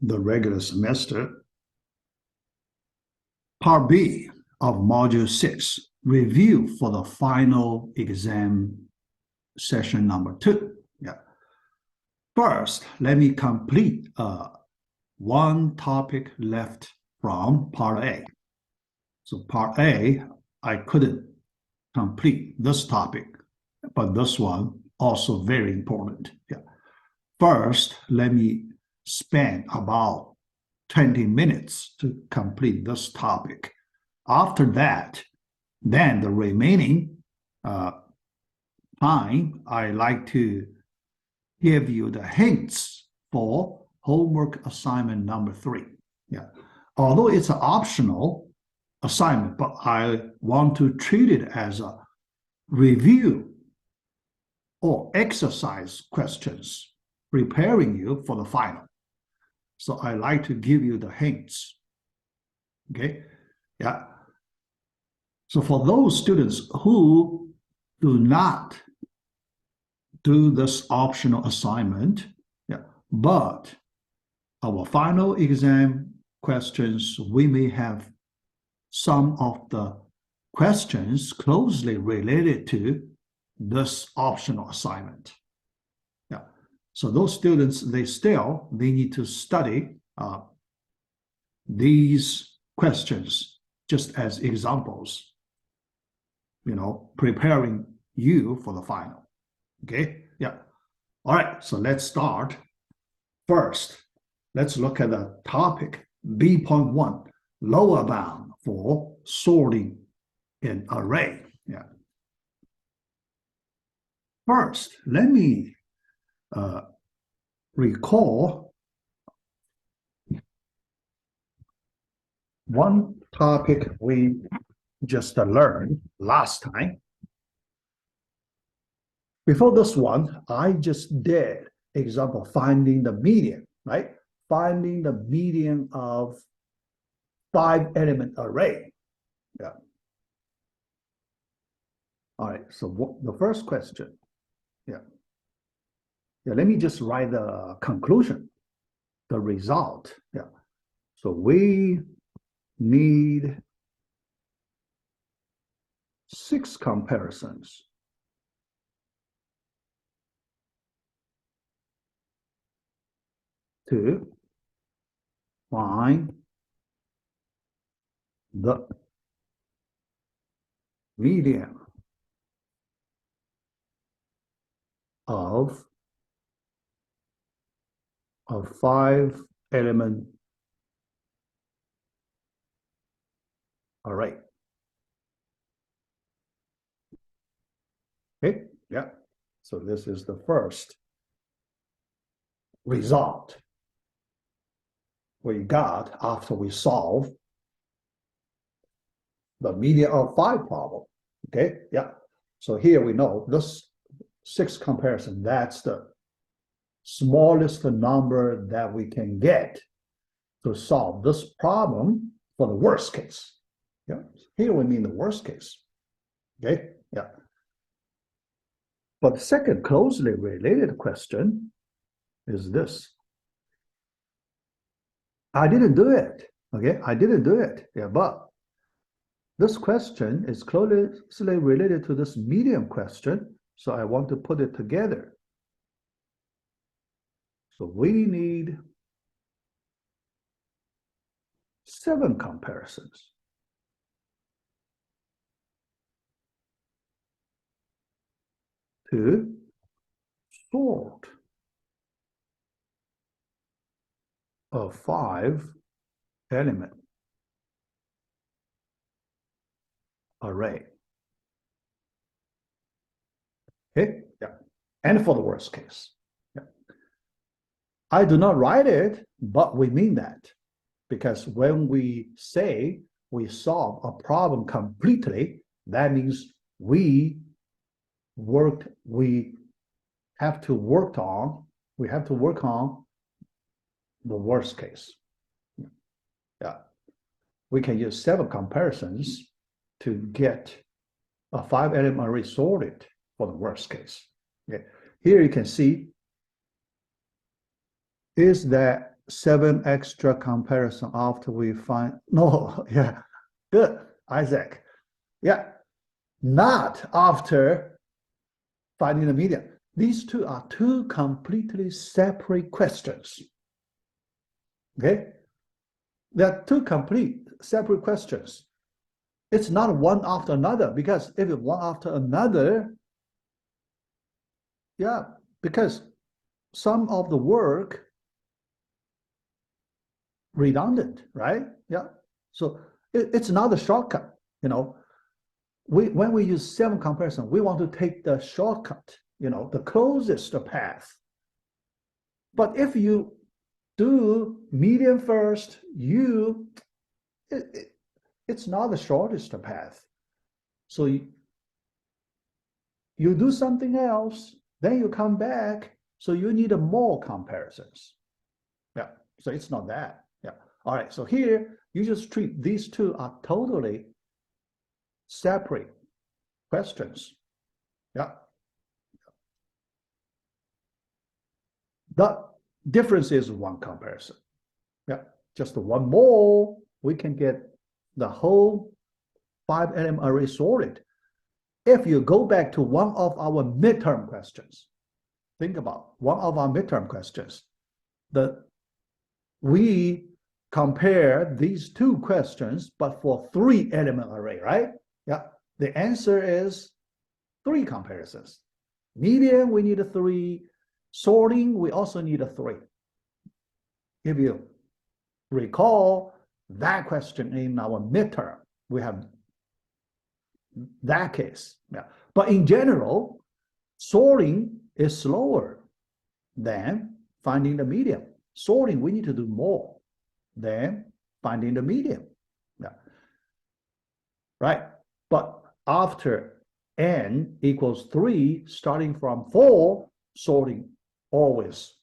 the regular semester. Part B of Module 6, review for the final exam session number 2. Yeah. First, let me complete one topic left from Part A. So Part A, I couldn't complete this topic, but this one also very important. Yeah. First, let me spend about 20 minutes to complete this topic. After that, then the remaining time, I like to give you the hints for homework assignment number 3. Yeah. Although it's an optional assignment, but I want to treat it as a review or exercise questions preparing you for the final. So I like to give you the hints. Okay. Yeah. So for those students who do not do this optional assignment, yeah, but our final exam questions, we may have some of the questions closely related to this optional assignment. Yeah. So those students, they need to study these questions just as examples, preparing you for the final. Okay, yeah. All right, so let's start. First, let's look at the topic B.1, lower bound for sorting an array. Yeah. First, let me recall one topic we just learned last time. Before this one, I just did example finding the median, right? Finding the median of 5-element array. Yeah. All right, so the first question, yeah, let me just write the conclusion, the result. Yeah. So we need 6 comparisons to find the median of a 5-element array. Okay, yeah. So this is the first result we got after we solve the median of 5 problem. Okay, yeah. So here we know this 6 comparison, that's the smallest number that we can get to solve this problem for the worst case. Yeah, here we mean the worst case. Okay, yeah. But the second closely related question is this. I didn't do it. Okay, I didn't do it. Yeah, but this question is closely related to this median question, so I want to put it together. So we need 7 comparisons. To sort a 5-element array. Okay, yeah. And for the worst case. Yeah. I do not write it, but we mean that. Because when we say we solve a problem completely, that means we have to work on the worst case. Yeah. We can use 7 comparisons to get a 5-element array sorted for the worst case. Okay. Here you can see is that 7 extra comparison after we find, no, yeah, good, Isaac. Yeah, not after finding the median. These two are two completely separate questions. Okay? They're two complete separate questions. It's not one after another, because if it's one after another, yeah, because some of the work redundant, right? Yeah. So it's not a shortcut, you know. When we use 7 comparison, we want to take the shortcut, you know, the closest path. But if you do median first, it's not the shortest path. So you do something else, then you come back, so you need more comparisons. Yeah, so it's not that. Yeah. All right, so here you just treat these two are totally separate questions. Yeah. The difference is one comparison. Yeah, just one more, we can get the whole 5-element array sorted. If you go back to one of our midterm questions, think about one of our midterm questions, we compare these two questions, but for 3-element array, right? Yeah, the answer is 3 comparisons. Median, we need a 3. Sorting, we also need a 3. If you recall that question in our midterm, we have that case. Yeah. But in general, sorting is slower than finding the median. Sorting, we need to do more than finding the median. Yeah. Right? But after n equals 3, starting from 4, sorting always,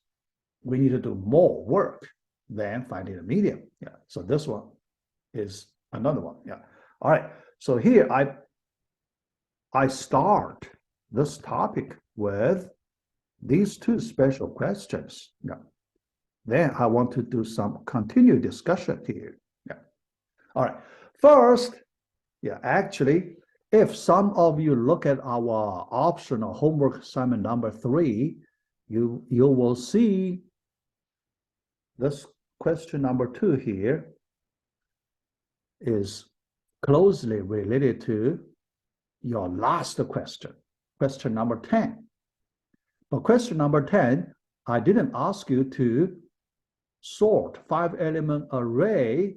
we need to do more work than finding the median. Yeah. So this one is another one. Yeah. All right. So here I start this topic with these 2 special questions. Yeah. Then I want to do some continued discussion here. Yeah. All right. First, yeah, actually, if some of you look at our optional homework assignment number 3, you will see this question number 2 here is closely related to your last question, question number 10. But question number 10, I didn't ask you to sort 5-element array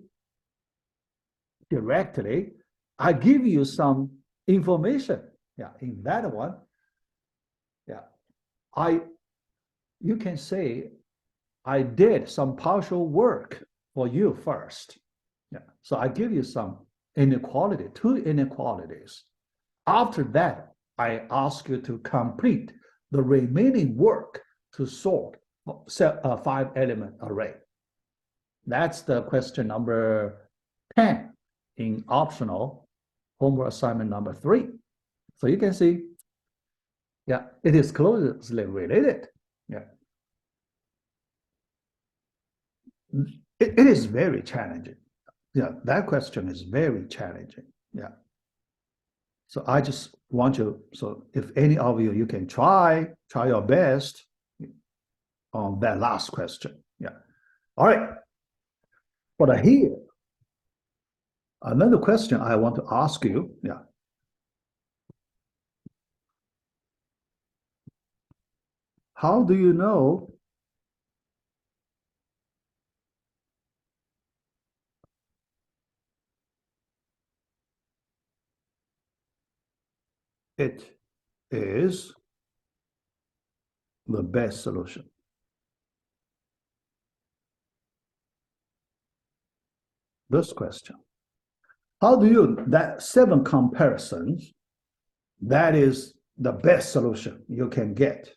directly. I give you some information. Yeah, in that one, yeah, you can say I did some partial work for you first. Yeah, so I give you some inequality, 2 inequalities. After that, I ask you to complete the remaining work to sort a 5-element array. That's the question number 10 in optional homework assignment number 3. So you can see, yeah, it is closely related. Yeah. It is very challenging. Yeah, that question is very challenging. Yeah. So I just want you, so if any of you, you can try your best on that last question. Yeah. All right. But here, another question I want to ask you. Yeah. How do you know it is the best solution? This question. How do you, that 7 comparisons, that is the best solution you can get?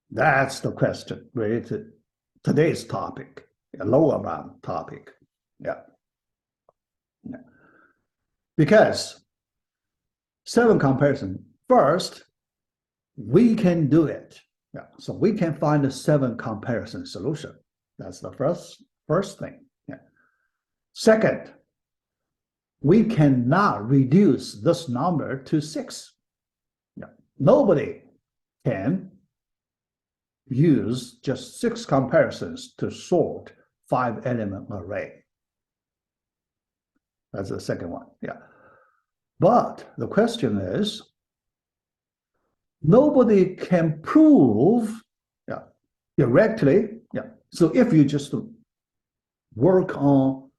That's the question related to today's topic, a lower bound topic. Yeah. Yeah. Because 7 comparison, first, we can do it. Yeah, so we can find a 7 comparison solution. That's the first thing. Yeah. Second, we cannot reduce this number to 6. Yeah. Nobody can use just 6 comparisons to sort 5-element array. That's the second one. Yeah. But the question is, nobody can prove directly. Yeah. So if you just work on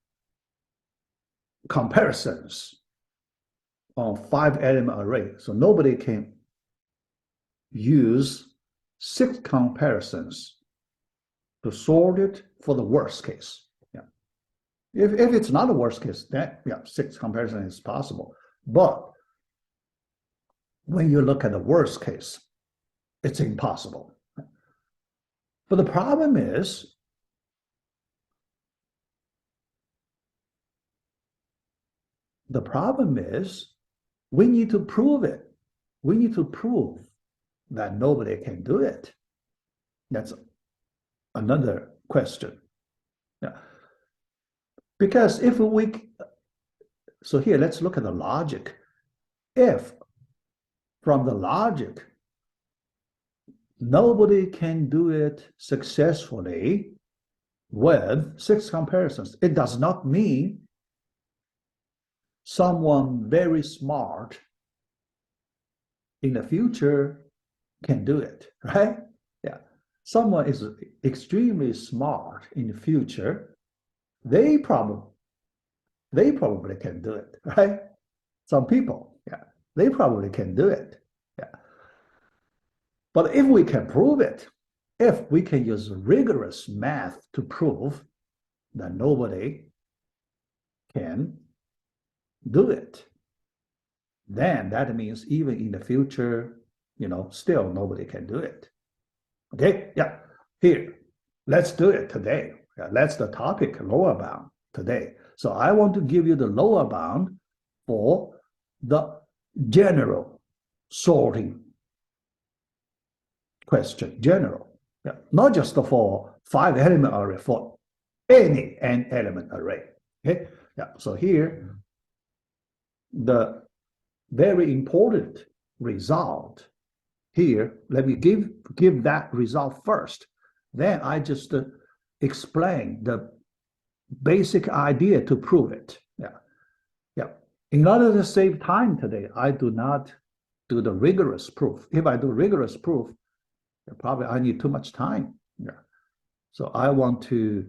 comparisons on 5-element array, so nobody can use 6 comparisons to sort it for the worst case. Yeah. If it's not a worst case, then 6 comparisons is possible. But when you look at the worst case, it's impossible. But the problem is, we need to prove it. We need to prove that nobody can do it. That's another question. Yeah. Because if we, so here, let's look at the logic. If from the logic, nobody can do it successfully with 6 comparisons, it does not mean someone very smart in the future can do it, right? Yeah. Someone is extremely smart in the future, they probably can do it, right? Some people, they probably can do it. Yeah. But if we can prove it, if we can use rigorous math to prove that nobody can do it, then that means even in the future, still nobody can do it. Okay, yeah, here, let's do it today. Yeah, that's the topic, lower bound today. So I want to give you the lower bound for the general sorting question, general. Yeah, not just for 5-element array, for any n-element array. Okay, yeah, so here, the very important result here, let me give that result first. Then I just explain the basic idea to prove it. Yeah. In order to save time today, I do not do the rigorous proof. If I do rigorous proof, probably I need too much time. Yeah. So I want to,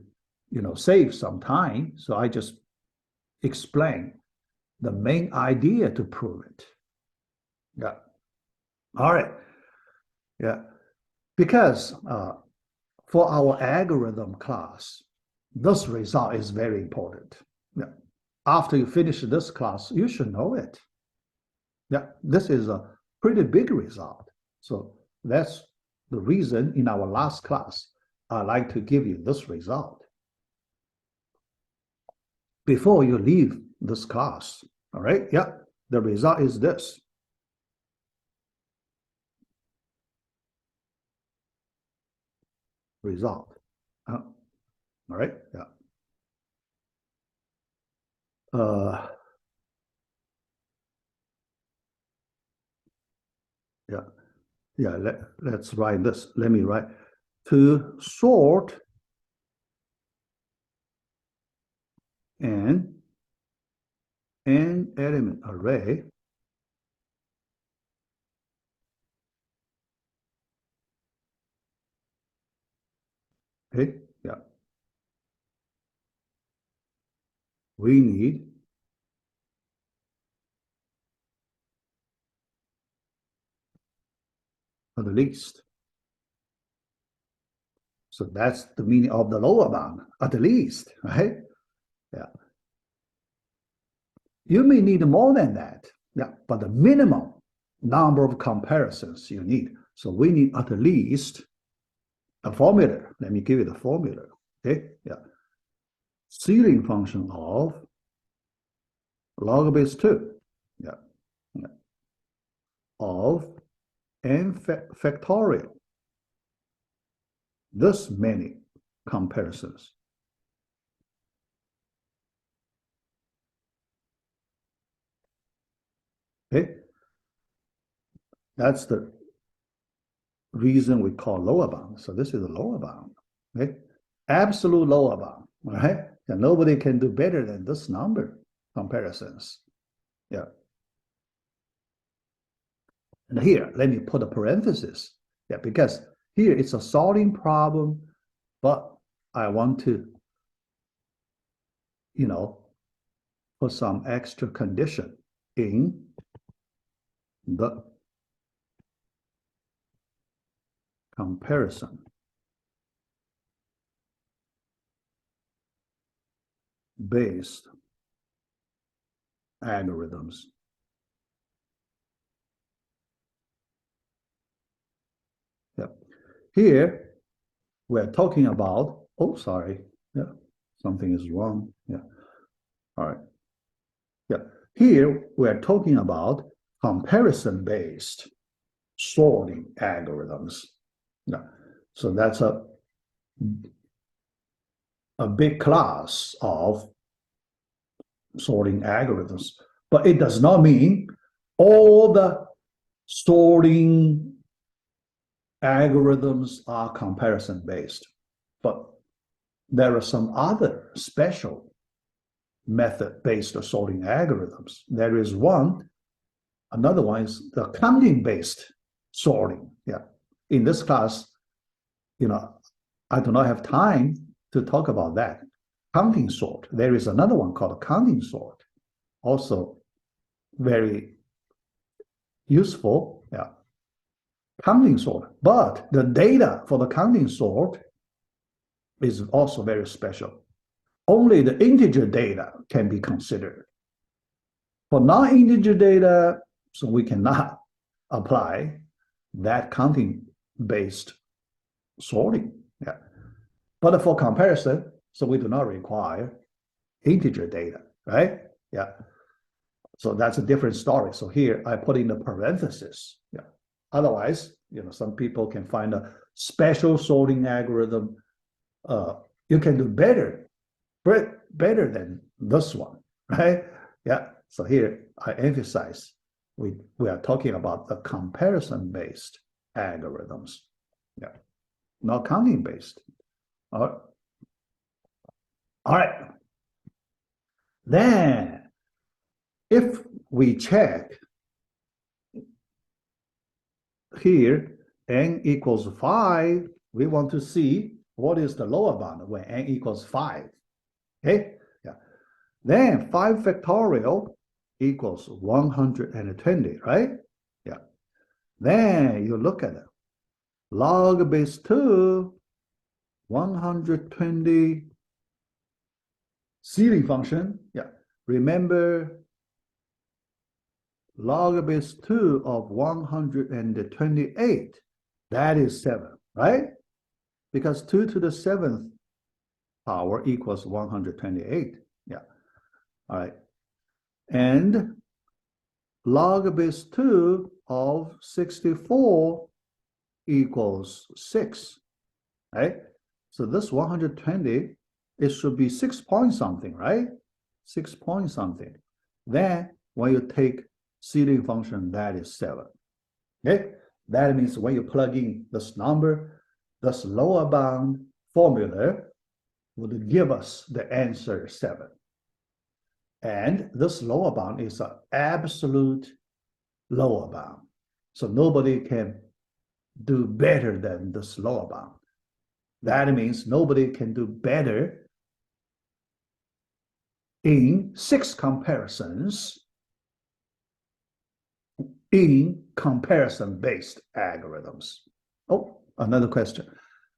save some time. So I just explain the main idea to prove it. Yeah. All right. Yeah. Because for our algorithm class, this result is very important. Yeah. After you finish this class, you should know it. Yeah. This is a pretty big result. So that's the reason in our last class, I like to give you this result before you leave this class. All right. Yeah. The result is this. Result. All right. Yeah. Yeah. Let's write this. Let me write. To sort an n-element array, okay, yeah, we need at least. So that's the meaning of the lower bound, at least, right? Yeah. You may need more than that, yeah, but the minimum number of comparisons you need. So we need at least a formula. Let me give you the formula, okay? Yeah. Ceiling function of log base 2, yeah, of n factorial this many comparisons. Okay, that's the reason we call lower bound. So this is a lower bound. Okay, absolute lower bound. Right, and nobody can do better than this number comparisons. Yeah. And here, let me put a parenthesis. Yeah, because here it's a sorting problem, but I want to, put some extra condition in the comparison based algorithms. Yeah. Here, we're talking about, oh, sorry. Yeah, something is wrong. Yeah. All right. Yeah. Here, we're talking about comparison-based sorting algorithms. Yeah. So that's a big class of sorting algorithms. But it does not mean all the sorting algorithms are comparison-based. But there are some other special method-based sorting algorithms. There is another one is the counting-based sorting. Yeah. In this class, I do not have time to talk about that. Counting sort. There is another one called counting sort. Also very useful. Yeah. Counting sort. But the data for the counting sort is also very special. Only the integer data can be considered. For non-integer data, so we cannot apply that counting-based sorting. Yeah. But for comparison, so we do not require integer data, right? Yeah. So that's a different story. So here I put in the parenthesis. Yeah. Otherwise, some people can find a special sorting algorithm. You can do better than this one, right? Yeah. So here I emphasize we are talking about the comparison-based algorithms. Yeah. Not counting-based. All right. Then, if we check here, n equals 5, we want to see what is the lower bound when n equals 5. Okay? Yeah. Then 5 factorial equals 120, right? Yeah. Then you look at it. Log base 2, 120 ceiling function. Yeah. Remember, log base 2 of 128, that is 7, right? Because 2 to the 7th power equals 128. Yeah. All right. And log base 2 of 64 equals 6, right? So this 120, it should be 6 point something, right? 6 point something. Then when you take ceiling function, that is 7. Okay? That means when you plug in this number, this lower bound formula would give us the answer 7. And this lower bound is an absolute lower bound. So nobody can do better than this lower bound. That means nobody can do better in 6 comparisons in comparison-based algorithms. Oh, another question.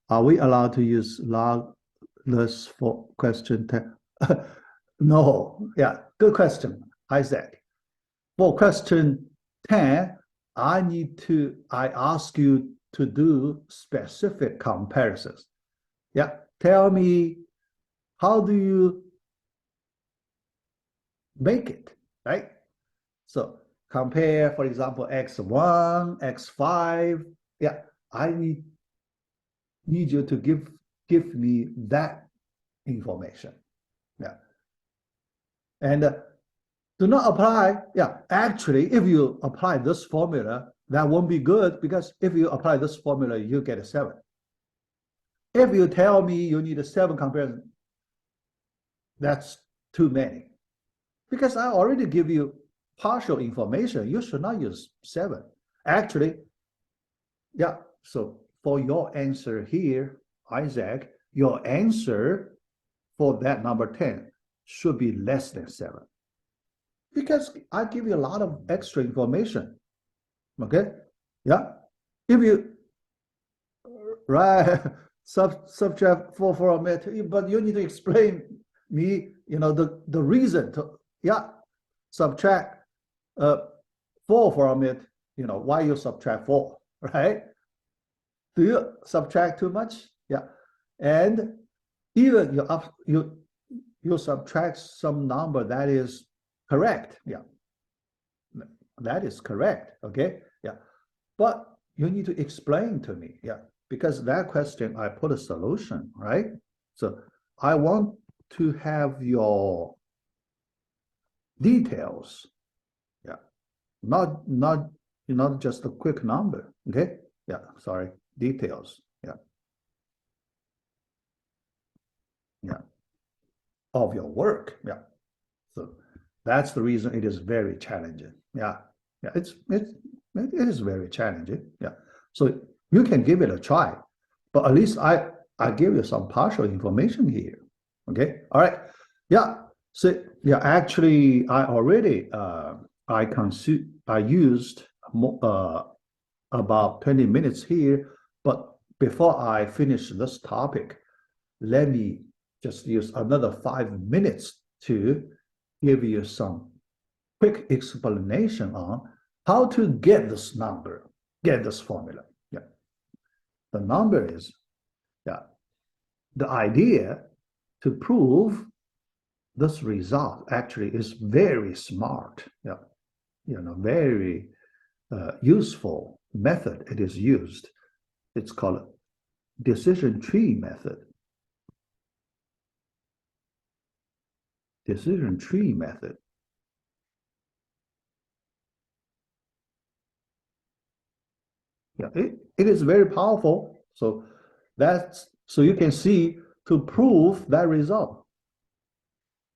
Are we allowed to use logless for question 10? No. Yeah, good question, Isaac. For question 10, I ask you to do specific comparisons. Yeah, tell me, how do you make it, right? So compare, for example, x1, x5. Yeah, I need need you to give me that information. Yeah. And do not apply. Yeah, actually, if you apply this formula, that won't be good, because if you apply this formula, you get a 7. If you tell me you need a 7 comparison, that's too many. Because I already give you partial information, you should not use 7. Actually, yeah, so for your answer here, Isaac, your answer for that number 10 should be less than 7. Because I give you a lot of extra information. Okay? Yeah. If you right subtract 4 from it, but you need to explain me, the reason to subtract 4 from it, why you subtract 4, right? Do you subtract too much? Yeah. And even you subtract some number that is correct. Yeah. That is correct. Okay. Yeah. But you need to explain to me. Yeah. Because that question, I put a solution, right? So I want to have your details. Yeah. Not just a quick number. Okay. Yeah. Sorry. Details. Yeah. Yeah. Of your work. Yeah. So that's the reason it is very challenging. Yeah. Yeah. It is very challenging. Yeah. So you can give it a try, but at least I give you some partial information here. Okay. All right. Yeah. So yeah, actually, I already I used about 20 minutes here, but before I finish this topic, let me just use another 5 minutes to give you some quick explanation on how to get this number, get this formula. Yeah. The number is, yeah, the idea to prove this result actually is very smart. Yeah. Very useful method it is used. It's called decision tree method. Decision tree method. Yeah, it is very powerful. So you can see, to prove that result,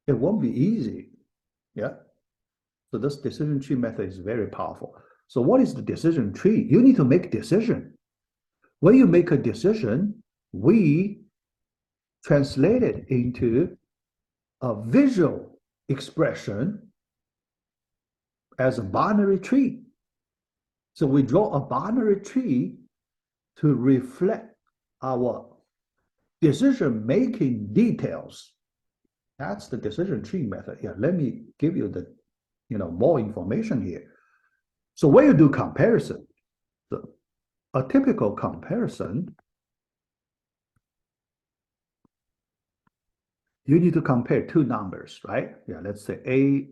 it won't be easy. Yeah. So this decision tree method is very powerful. So what is the decision tree? You need to make a decision. When you make a decision, we translate it into a visual expression as a binary tree. So we draw a binary tree to reflect our decision-making details. That's the decision tree method. Yeah, let me give you the more information here. So when you do comparison, a typical comparison, you need to compare two numbers, right? Yeah, let's say A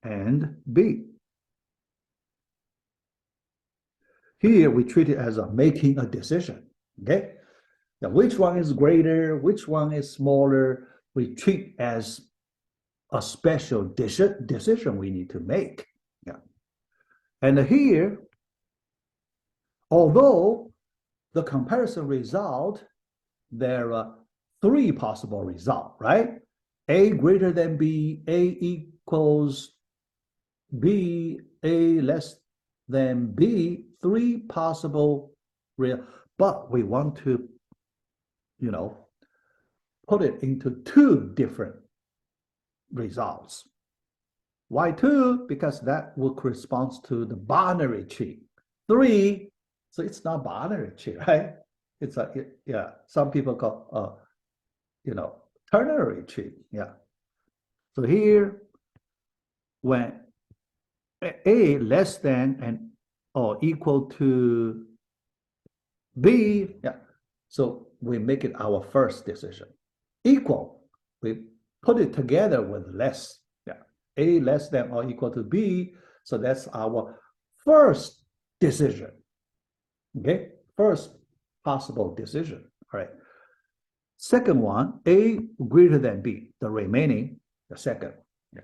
and B. Here we treat it as making a decision. Okay. Now, which one is greater? Which one is smaller? We treat as a special decision we need to make. Yeah. And here, although the comparison result, there are 3 possible results, right? A greater than B, A equals B, A less than B, 3 possible but we want to, put it into 2 different results. Why 2? Because that will correspond to the binary tree. 3, so it's not binary tree, right? It's some people call ternary tree. Yeah. So here, when A less than and or equal to B, yeah, so we make it our first decision. Equal, we put it together with less. Yeah, A less than or equal to B, so that's our first decision. Okay, first possible decision. All right. Second one, A greater than B, the remaining, the second. Yeah.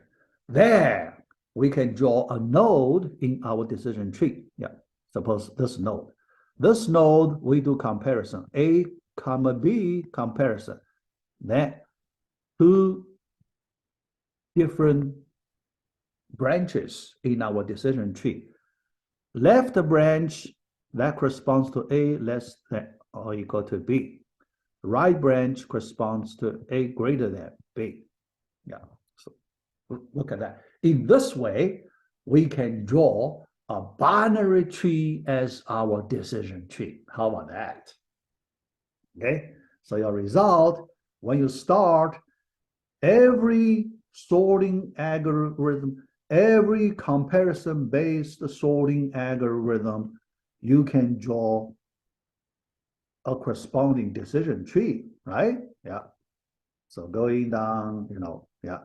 There, we can draw a node in our decision tree. Yeah. Suppose this node. This node, we do comparison, A comma B comparison. Then two different branches in our decision tree. Left branch, that corresponds to A less than or equal to B. Right branch corresponds to A greater than B. Yeah, so look at that. In this way, we can draw a binary tree as our decision tree. How about that? Okay, so your result, when you start, every sorting algorithm, every comparison-based sorting algorithm, you can draw a corresponding decision tree, right? Yeah. So going down, yeah,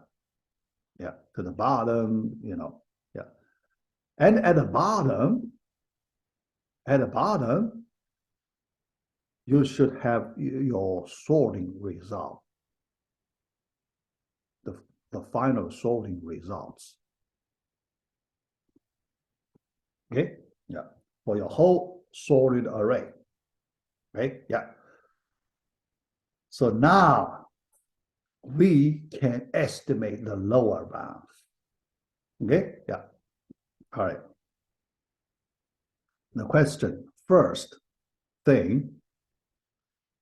to the bottom, yeah. And at the bottom, you should have your sorting result, the final sorting results. Okay, yeah, for your whole sorted array. Right? Yeah. So now we can estimate the lower bound. Okay? Yeah. All right. The question, first thing,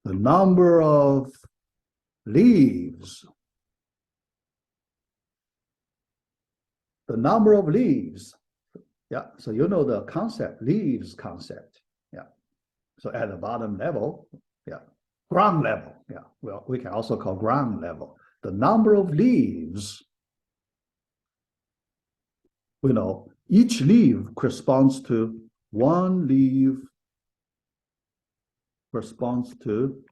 the number of leaves. The number of leaves. Yeah. So you know the concept, leaves concept. Yeah. So at the bottom level, yeah, ground level. Yeah. Well, we can also call ground level. The number of leaves, each leaf corresponds to one leaf corresponds to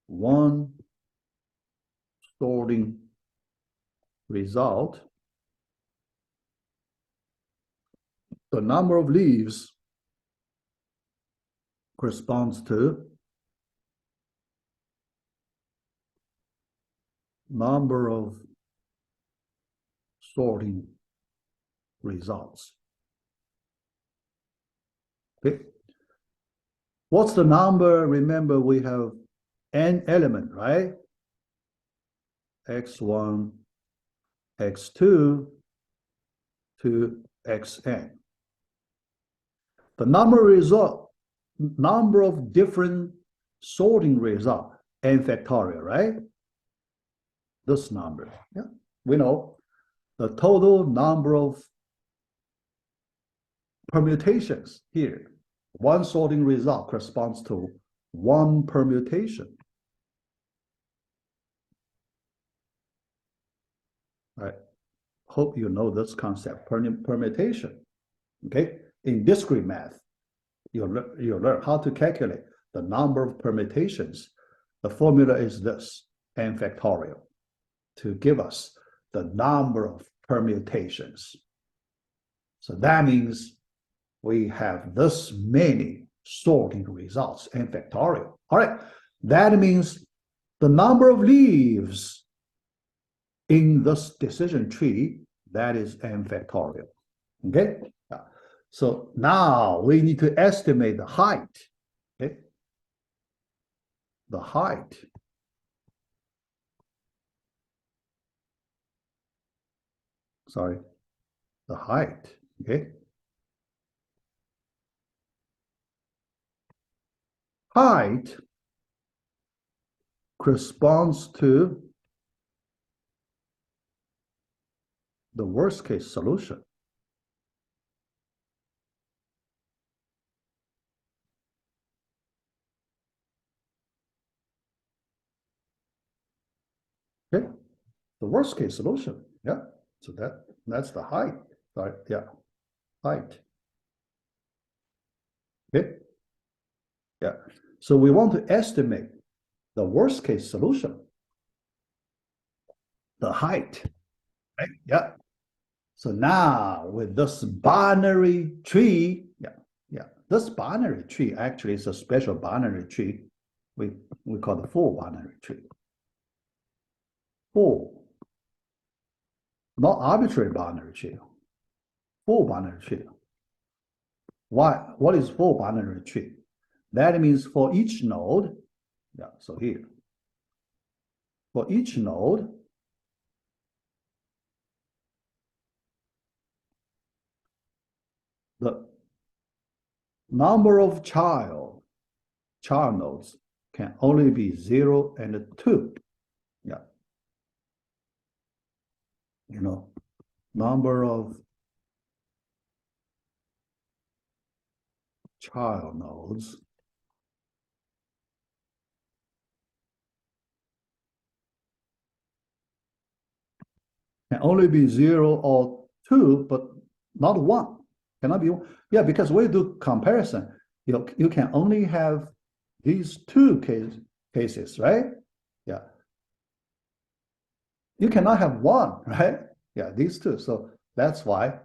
one sorting result. The number of leaves corresponds to number of sorting results. Okay. What's the number? Remember, we have n element, right? x1, x2 to xn. The number of different sorting result, n factorial, right? This number, yeah, we know the total number of permutations here. One sorting result corresponds to one permutation. Right? Hope you know this concept, permutation. Okay, in discrete math, you learn how to calculate the number of permutations. The formula is this, n factorial, to give us the number of permutations. So that means we have this many sorting results, n factorial. All right, that means the number of leaves in this decision tree, that is n factorial. Okay, so now we need to estimate the height. Okay, the height. Sorry, the height. Okay. Height corresponds to the worst case solution. Okay, the worst case solution. Yeah, so that's the height. Sorry, yeah, height. Okay, yeah. So we want to estimate the worst case solution, the height. Right? Yeah. So now with this binary tree, this binary tree actually is a special binary tree. we call the full binary tree. Full, not arbitrary binary tree. Full binary tree. Why? What is full binary tree? That means for each node, yeah, so here, for each node, the number of child nodes can only be 0 and 2. Yeah. You know, number of child nodes can only be 0 or 2, but not 1. Cannot be 1. Yeah, because when you do comparison, you can only have these two cases, right? Yeah. You cannot have 1, right? Yeah, these two. So that's why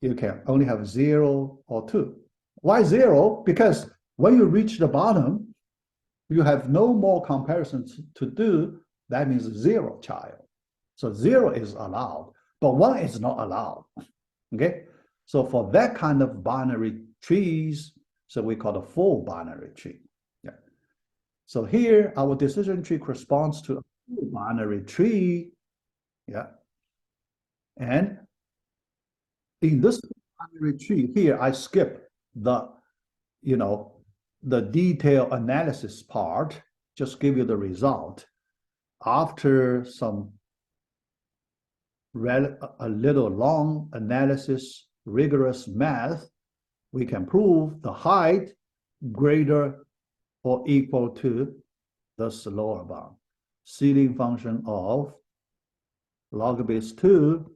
you can only have 0 or 2. Why 0? Because when you reach the bottom, you have no more comparisons to do. That means 0 child. So 0 is allowed, but 1 is not allowed. Okay? So for that kind of binary trees, so we call the full binary tree. Yeah. So here, our decision tree corresponds to a full binary tree. Yeah. And in this binary tree here, I skip the, the detailed analysis part, just give you the result. After some a little long analysis, rigorous math, we can prove the height greater or equal to this lower bound, ceiling function of log base 2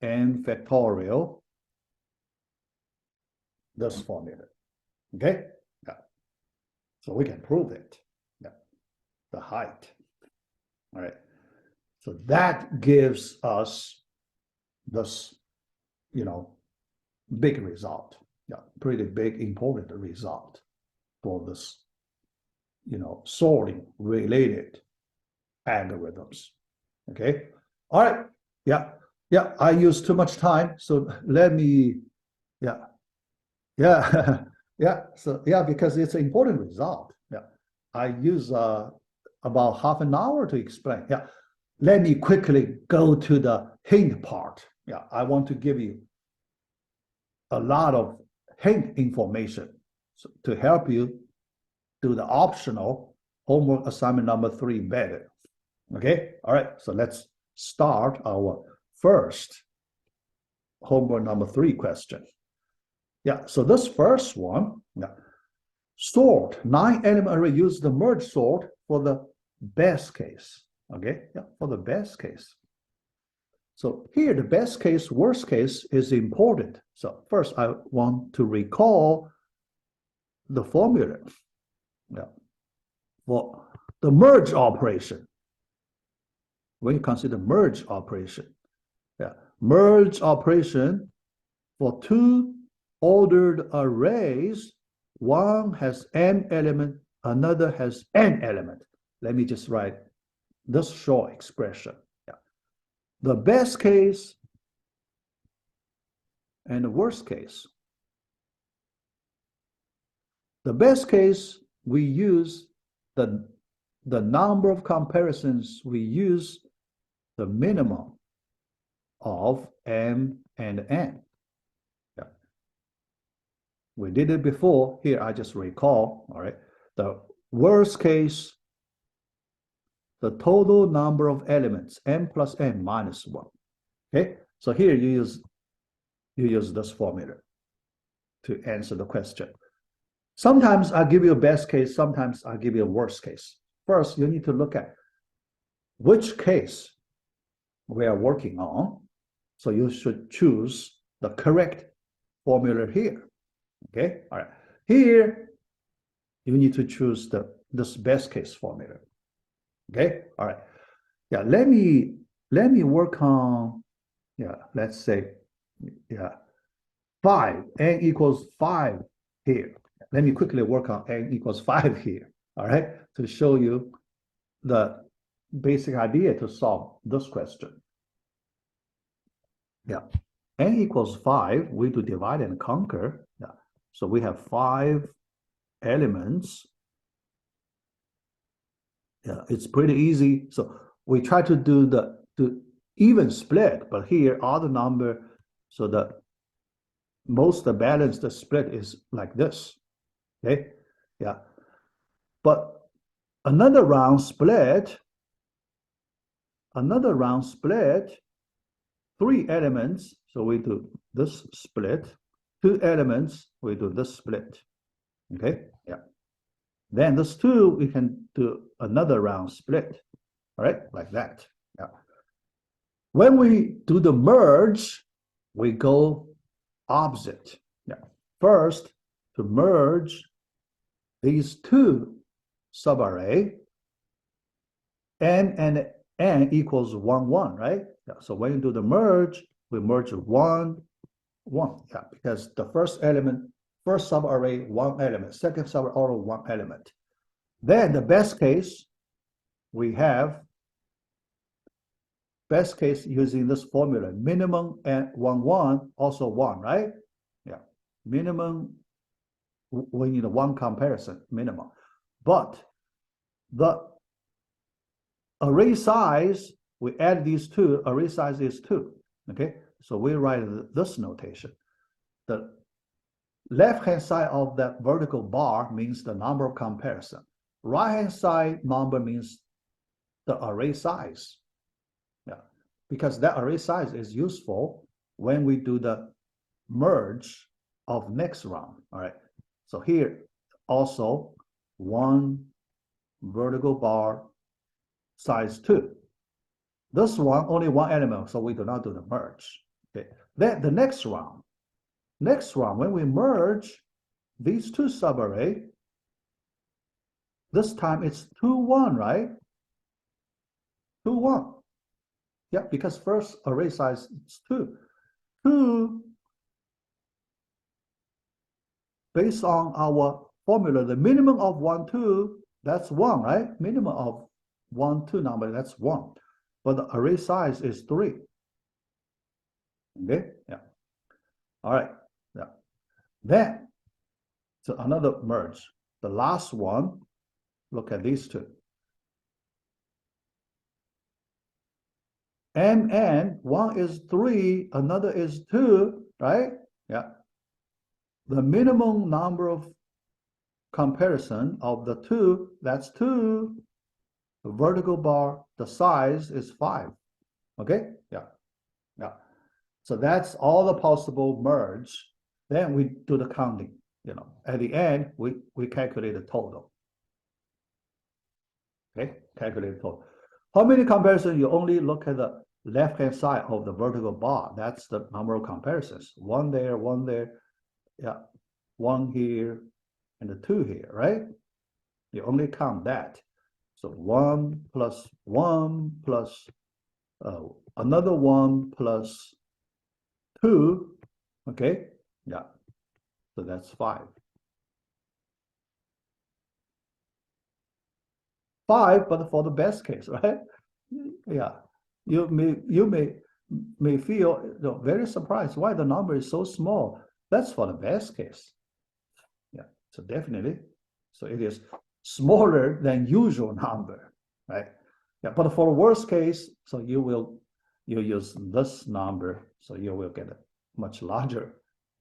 n factorial, this formula. Okay? Yeah. So we can prove it. Yeah. The height. All right. So that gives us this, big result. Yeah, pretty big, important result for this, sorting related algorithms. Okay. All right. Yeah. Yeah. I used too much time. So let me, yeah. Yeah. Yeah. So, yeah, because it's an important result. Yeah. I use about half an hour to explain. Yeah. Let me quickly go to the hint part. Yeah. I want to give you a lot of hint information to help you do the optional homework assignment number 3 better. Okay, all right, so let's start our first homework number 3 question. Yeah, so this first one, yeah, sort 9-element array, use the merge sort for the best case. Okay, yeah, for the best case. So here, the best case, worst case is important. So first, I want to recall the formula. Yeah. For the merge operation, when you consider merge operation, yeah, merge operation for 2 ordered arrays, one has m element, another has n element. Let me just write this short expression. The best case and the worst case. The best case, we use the number of comparisons, we use the minimum of m and n. Yeah. We did it before. Here, I just recall, all right. The worst case, the total number of elements, m plus n minus 1. Okay, so here you use this formula to answer the question. Sometimes I give you a best case, sometimes I give you a worst case. First, you need to look at which case we are working on. So you should choose the correct formula here. Okay, all right. Here, you need to choose this best case formula. Okay, all right. Yeah, let me work on, yeah, let's say, yeah, 5, n equals 5 here. Let me quickly work on n equals 5 here. all right, to show you the basic idea to solve this question. Yeah, n equals 5, we do divide and conquer. Yeah, so we have 5 elements. Yeah, it's pretty easy. So we try to do the even split, but here all the number, so the most balanced split is like this. Okay, yeah. But another round split, 3 elements, so we do this split. 2 elements, we do this split. Okay, yeah. Then this 2, we can do another round split. All right, like that. Yeah. When we do the merge, we go opposite. Yeah. First, to merge these 2 subarray, n and n equals 1, 1, right? Yeah. So when you do the merge, we merge 1, 1. Yeah, because the first subarray, 1 element, second subarray, 1 element. Then the best case, we have best case using this formula, minimum and 1, 1, also 1, right? Yeah, minimum, we need a 1 comparison, minimum. But the array size, we add these 2, array size is 2, okay? So we write this notation. The left-hand side of that vertical bar means the number of comparison. Right-hand side number means the array size. Yeah, because that array size is useful when we do the merge of next round. All right. So here also 1 vertical bar size 2. This one only 1 element, so we do not do the merge. Okay. Then the next round, when we merge these 2 subarray, this time it's 2, 1, right? 2, 1. Yeah, because first array size is 2. 2, based on our formula, the minimum of 1, 2, that's 1, right? Minimum of 1, 2 number, that's 1. But the array size is 3. Okay, yeah. All right, yeah. Then, so another merge. The last one, look at these 2. And one is 3, another is 2, right? Yeah. The minimum number of comparison of the 2, that's 2. The vertical bar, the size is 5. Okay? Yeah. Yeah. So that's all the possible merge. Then we do the counting. You know, at the end, we calculate the total. Okay? Calculate the total. How many comparisons? You only look at the left-hand side of the vertical bar. That's the number of comparisons. 1 there, 1 there. Yeah. 1 here, and the 2 here, right? You only count that. So 1 plus 1 plus another 1 plus 2, okay? Yeah, so that's 5. 5, but for the best case, right? Yeah, you may feel very surprised why the number is so small. That's for the best case. Yeah, so definitely, so it is smaller than usual number, right? Yeah, but for the worst case, so you use this number, so you will get a much larger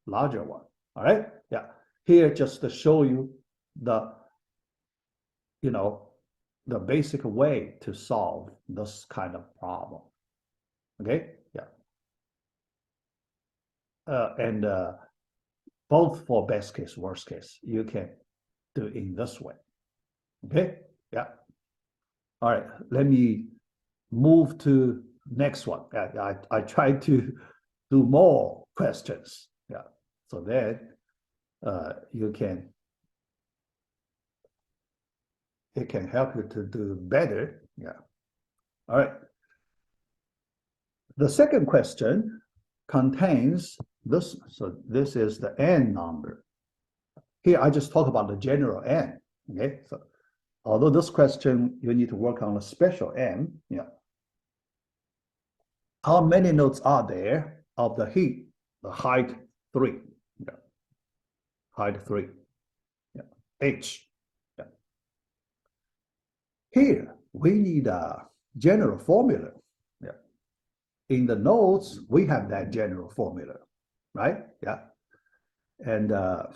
one. All right, yeah. Here just to show you the the basic way to solve this kind of problem. Okay, yeah. And both for best case, worst case, you can do it in this way. Okay, yeah. All right, let me move to next one. I tried to do more questions. Yeah, so that it can help you to do better. Yeah. All right. The second question contains this. So this is the n number. Here I just talk about the general n. Okay. So although this question, you need to work on a special M. Yeah. How many nodes are there of the heat? The height 3. Yeah. Height 3. Yeah. H. Yeah. Here, we need a general formula. Yeah. In the nodes, we have that general formula, right? Yeah. And the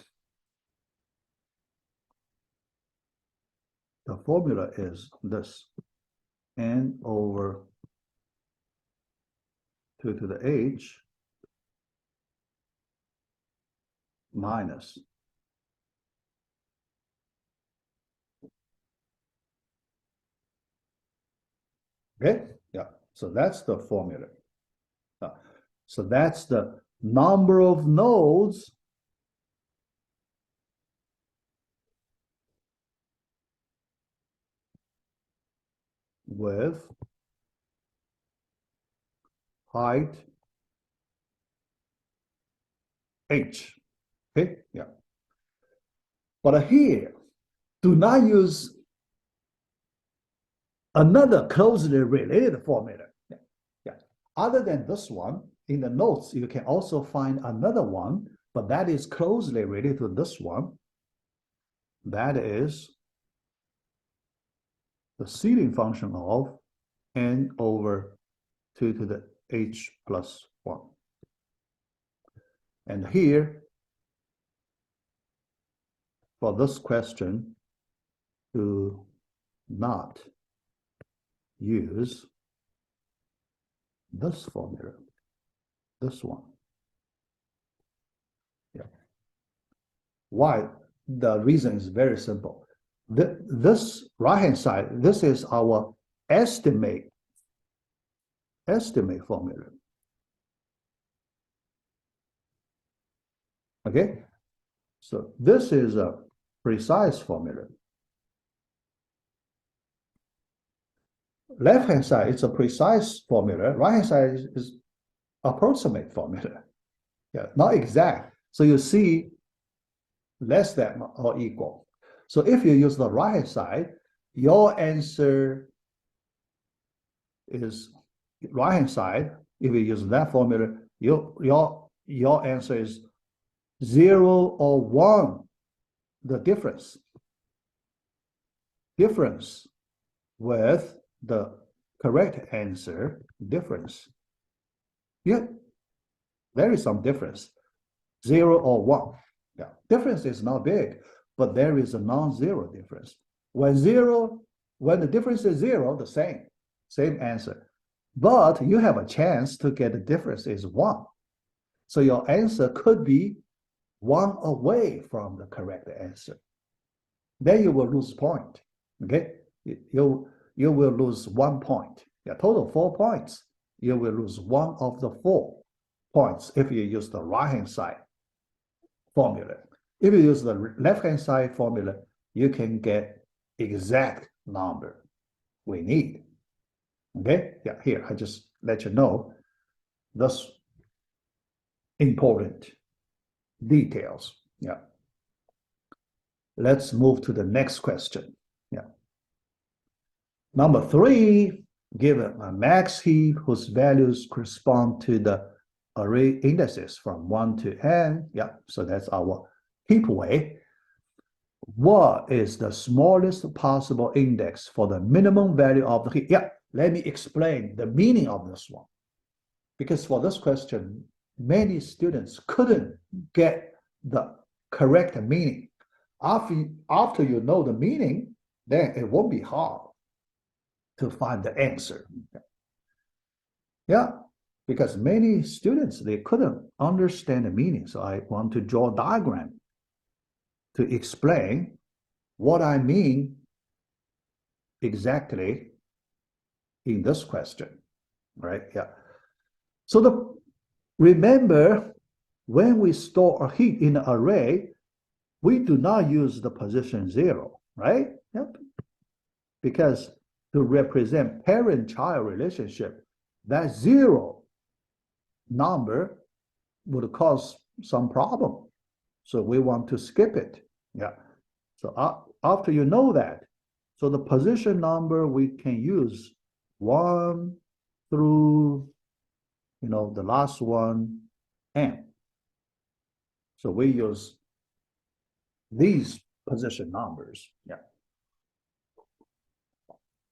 formula is this: n over 2 to the h minus okay, yeah. So that's the formula. So that's the number of nodes with height h. Okay, yeah. But here, do not use another closely related formula. Yeah. Yeah. Other than this one, in the notes, you can also find another one, but that is closely related to this one. That is the sealing function of n over 2 to the h plus 1. And here, for this question, do not use this formula, this one. Yeah. Why? The reason is very simple. This right-hand side, this is our estimate formula. Okay, so this is a precise formula. Left-hand side, it's a precise formula. Right-hand side is approximate formula. Yeah, not exact. So you see less than or equal. So if you use the right-hand side, your answer is right-hand side. If you use that formula, your answer is 0 or 1, the difference with the correct answer difference. Yeah, there is some difference, 0 or 1. Yeah, difference is not big, but there is a non-zero difference. When the difference is 0, the same answer. But you have a chance to get the difference is 1. So your answer could be 1 away from the correct answer. Then you will lose point. Okay, you will lose 1 point. Yeah, total 4 points. You will lose 1 of the 4 points if you use the right-hand side formula. If you use the left-hand side formula, you can get exact number we need. Okay, yeah, here I just let you know this important details. Yeah. Let's move to the next question. Yeah. Number 3, given a max heap whose values correspond to the array indices from 1 to n. Yeah, so that's our heap weight. What is the smallest possible index for the minimum value of the heap? Yeah, let me explain the meaning of this one. Because for this question, many students couldn't get the correct meaning. After you know the meaning, then it won't be hard to find the answer. Yeah, because many students, they couldn't understand the meaning. So I want to draw a diagram to explain what I mean exactly in this question, right? Yeah. So remember, when we store a heap in an array, we do not use the position 0, right? Yep. Because to represent parent-child relationship, that 0 number would cause some problem. So we want to skip it. Yeah. So after you know that, So the position number we can use 1 through, the last one, n. So we use these position numbers. Yeah.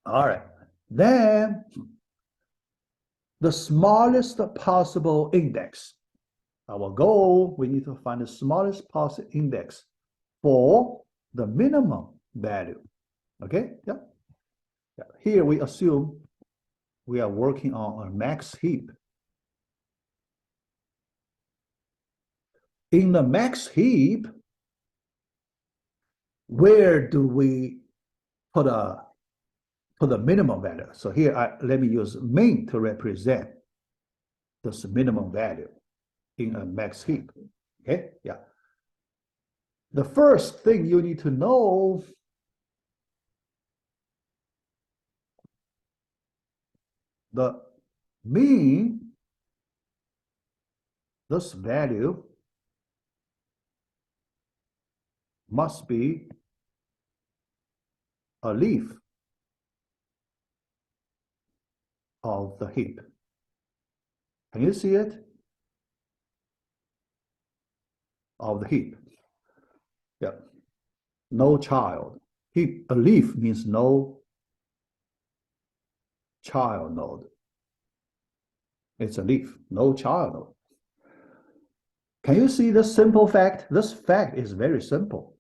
All right. Then the smallest possible index. Our goal, we need to find the smallest possible index for the minimum value. Okay? Yeah. Here we assume we are working on a max heap. In the max heap, where do we put a minimum value? So here, let me use min to represent this minimum value in a max heap. Okay, yeah. The first thing you need to know the mean, this value must be a leaf of the heap. Can you see it? Of the heap. Yeah. No child. Heap, a leaf means no child node. It's a leaf, no child node. Can you see this simple fact? This fact is very simple.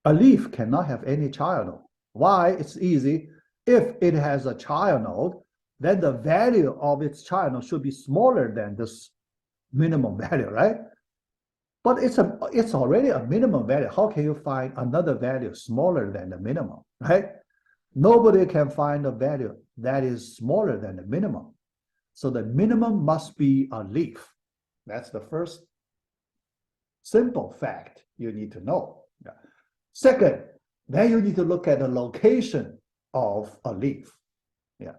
A leaf cannot have any child node. Why? It's easy. If it has a child node, then the value of its child node should be smaller than this minimum value, right? But it's already a minimum value. How can you find another value smaller than the minimum, right? Nobody can find a value that is smaller than the minimum. So the minimum must be a leaf. That's the first simple fact you need to know. Yeah. Second, then you need to look at the location of a leaf. Yeah.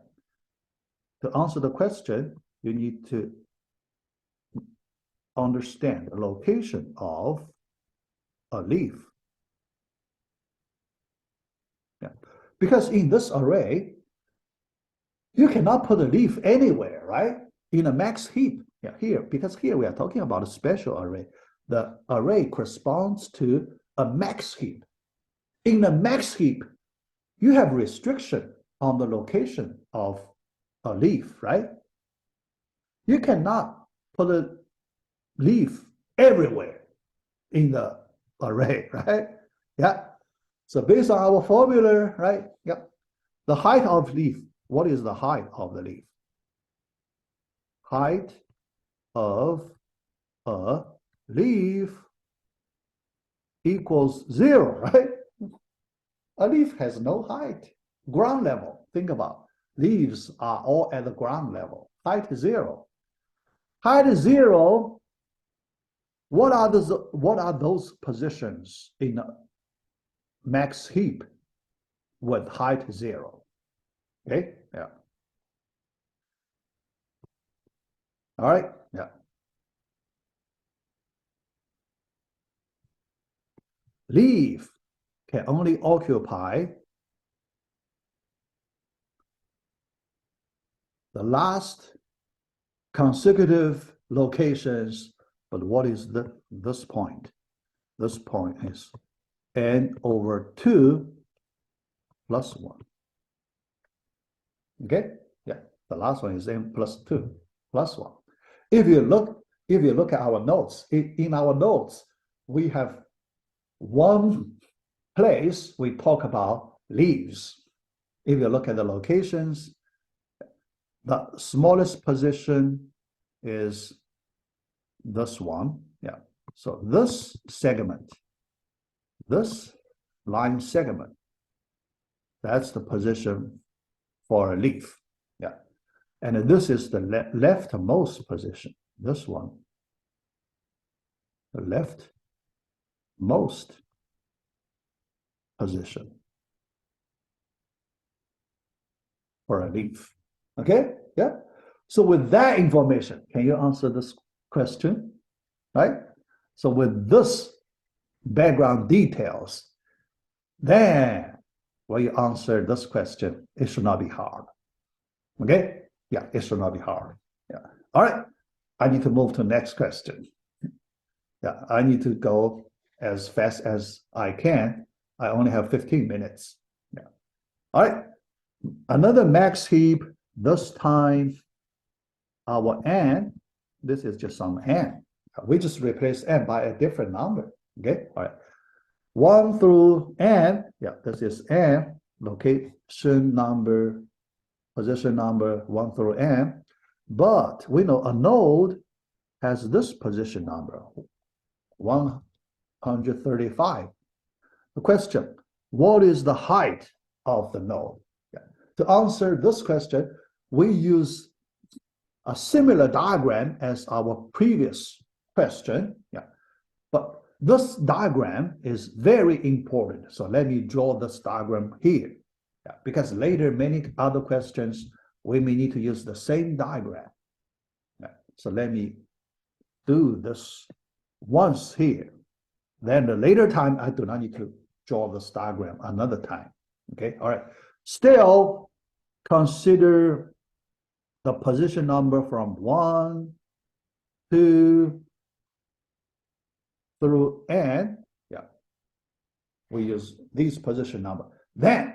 To answer the question, you need to understand the location of a leaf. Yeah. Because in this array, you cannot put a leaf anywhere, right? In a max heap. Yeah, here, because here we are talking about a special array. The array corresponds to a max heap. In the max heap, you have restriction on the location of a leaf, right? You cannot put a leaf everywhere in the array, right? Yeah. So based on our formula, right? Yeah. The height of leaf. What is the height of the leaf? Height of a leaf equals 0, right? A leaf has no height. Ground level. Think about it. Leaves are all at the ground level. Height is 0. Height is 0. What are those positions in a max heap with height 0? Okay, yeah. All right, yeah. Leaf can only occupy the last consecutive locations, but what is this point? This point is n over 2 plus 1. Okay, yeah, the last one is n plus 2 plus 1. If you look at our notes, in our notes, we have one place we talk about leaves. If you look at the locations, the smallest position is this one. Yeah. So this segment, this line segment, that's the position for a leaf. Yeah. And this is the leftmost position. This one, the leftmost position for a leaf. Okay? Yeah. So with that information, can you answer this question? Right? So with this background details, then when you answer this question, it should not be hard. Okay? Yeah, it should not be hard. Yeah. All right. I need to move to the next question. Yeah, I need to go as fast as I can. I only have 15 minutes. Yeah. All right. Another max heap, this time our n, this is just some n. We just replace n by a different number. Okay. All right. 1 through n, yeah, this is n, location number, position number 1 through n. But we know a node has this position number, 135. The question, what is the height of the node? Yeah. To answer this question, we use a similar diagram as our previous question. Yeah. But this diagram is very important. So let me draw this diagram here. Yeah. Because later, many other questions, we may need to use the same diagram. Yeah. So let me do this once here. Then the later time, I do not need to draw this diagram another time. Okay, all right. Still, consider the position number from 1, 2, through n. Yeah, we use these position number. Then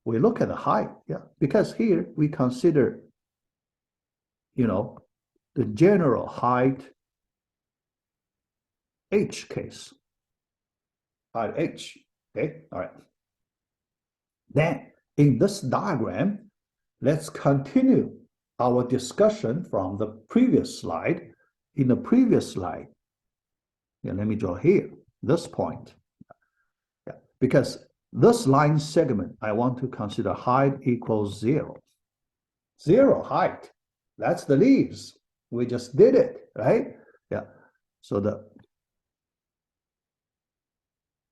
we look at the height. Yeah, because here we consider, the general height h case. Height h. Okay, all right. Then in this diagram, let's continue our discussion from the previous slide. In the previous slide, yeah, let me draw here, this point. Yeah, because this line segment, I want to consider height equals 0. 0 height, that's the leaves. We just did it, right? Yeah, so the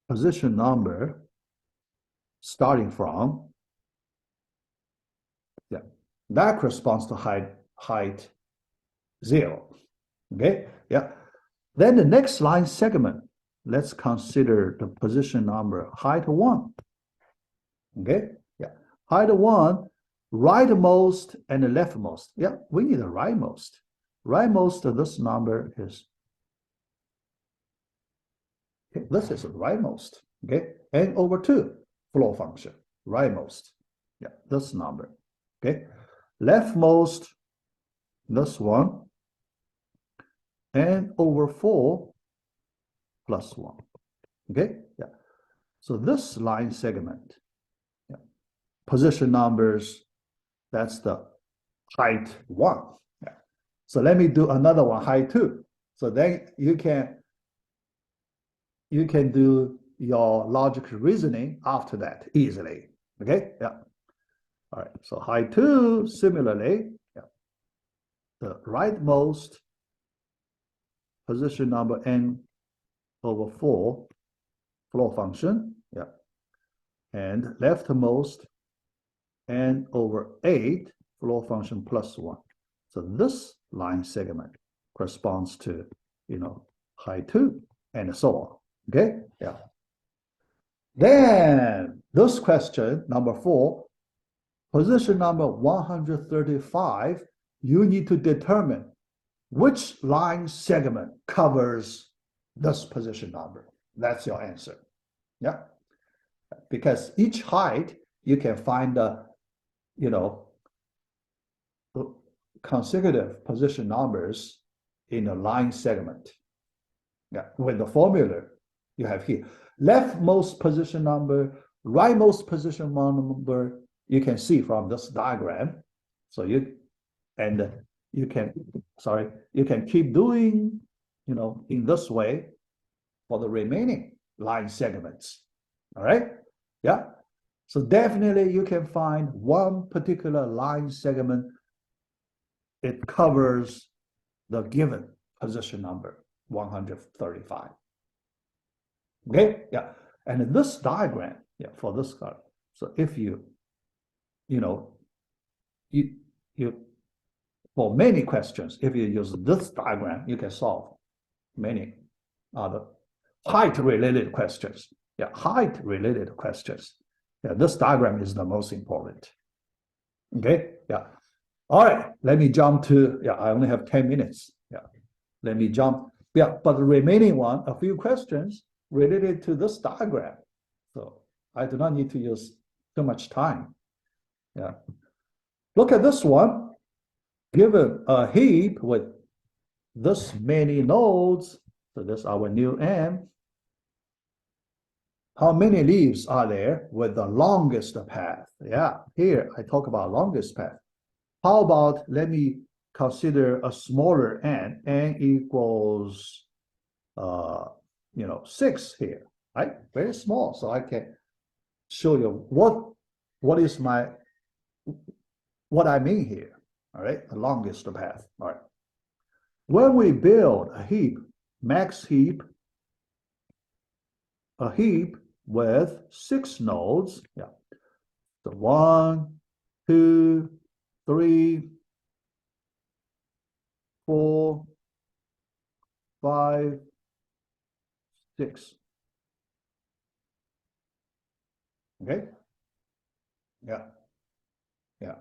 position number starting from, yeah, that corresponds to height 0. Okay, yeah. Then the next line segment, let's consider the position number height 1. Okay, yeah, height 1, rightmost and leftmost. Yeah, we need a rightmost. Rightmost of this number is, okay, this is rightmost. Okay, n over 2 flow function, rightmost. Yeah, this number. Okay, leftmost, this one, n over 4 plus 1. Okay, yeah. So this line segment, yeah, position numbers, that's the height 1. Yeah. So let me do another one, height 2. So then you can do your logical reasoning after that easily. Okay, yeah. All right, so height 2, similarly, yeah, the rightmost position number n over 4 flow function, yeah, and leftmost n over 8 flow function plus 1. So this line segment corresponds to, height 2 and so on. Okay, yeah. Then this question, number 4, position number 135, you need to determine which line segment covers this position number. That's your answer. Yeah. Because each height, you can find the, consecutive position numbers in a line segment. Yeah, with the formula you have here. Leftmost position number, rightmost position number, you can see from this diagram. So you can keep doing, in this way for the remaining line segments. All right? Yeah. So definitely you can find one particular line segment. It covers the given position number, 135. Okay? Yeah. And in this diagram, yeah, for this card. So if you for many questions, if you use this diagram, you can solve many other height-related questions. Yeah, height-related questions. Yeah, this diagram is the most important. Okay, yeah. All right, let me jump to, yeah, I only have 10 minutes. Yeah, let me jump. Yeah, but the remaining one, a few questions related to this diagram. So I do not need to use too much time. Yeah. Look at this one. Given a heap with this many nodes, so this is our new M. How many leaves are there with the longest path? Yeah, here I talk about longest path. How about, let me consider a smaller n equals, 6 here, right? Very small, so I can show you what is what I mean here, all right? The longest path, all right? When we build a heap, max heap, a heap with 6 nodes, yeah. So 1, 2, 3, 4, 5, 6. Okay? Yeah. Yeah.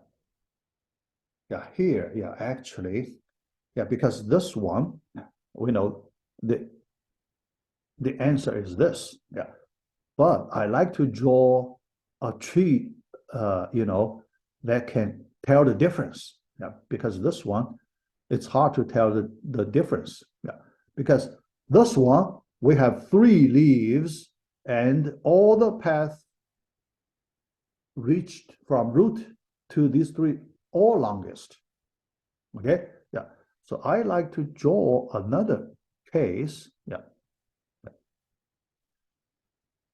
Yeah. Here, yeah, actually, yeah, because this one, we know the answer is this. Yeah. But I like to draw a tree, that can tell the difference. Yeah, because this one, it's hard to tell the difference. Yeah, because this one, we have 3 leaves and all the paths reached from root to these 3 all longest. Okay, yeah. So I like to draw another case. Yeah,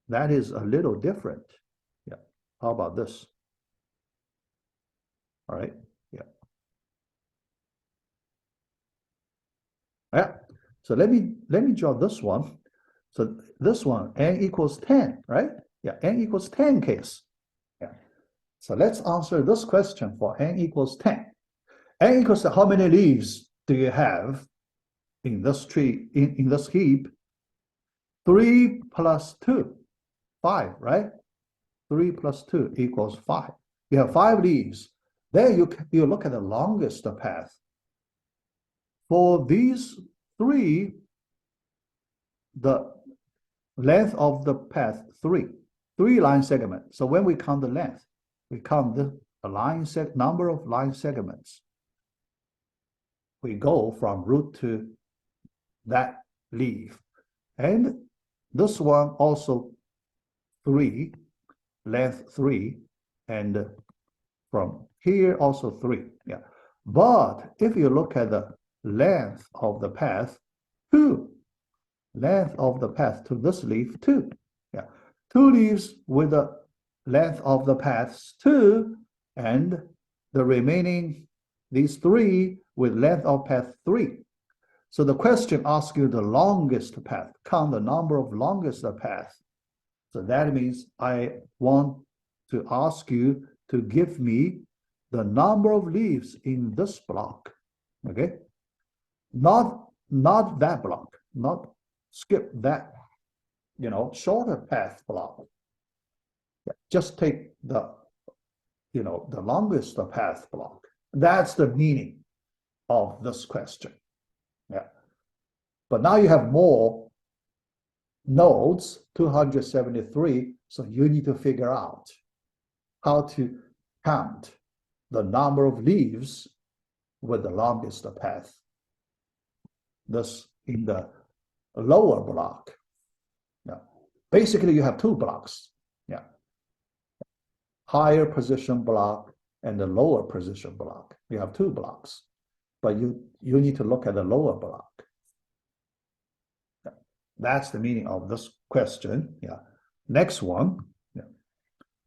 that is a little different. Yeah, how about this? All right, yeah. Yeah. So let me draw this one. So this one, n equals 10, right? Yeah, n equals 10 case. Yeah. So let's answer this question for n equals 10. N equals how many leaves do you have in this tree, in this heap? 3 plus 2, 5, right? 3 plus 2 equals 5. You have 5 leaves. Then you look at the longest path. For these 3, the length of the path 3 line segments. So when we count the length, we count the number of line segments. We go from root to that leaf, and this one also 3, length 3, and from here also 3. Yeah, but if you look at the length of the path 2, length of the path to this leaf 2. Yeah, 2 leaves with the length of the paths 2, and the remaining, these 3 with length of path 3. So the question asks you the longest path, count the number of longest paths. So that means I want to ask you to give me the number of leaves in this block. Okay, not that block, not skip that, shorter path block. Yeah, just take the longest path block. That's the meaning of this question. Yeah. But now you have more nodes, 273, so you need to figure out how to count the number of leaves with the longest path. This in the lower block. Yeah. Basically, you have 2 blocks. Yeah. Higher position block and the lower position block. You have 2 blocks, but you need to look at the lower block. Yeah. That's the meaning of this question. Yeah. Next one. Yeah.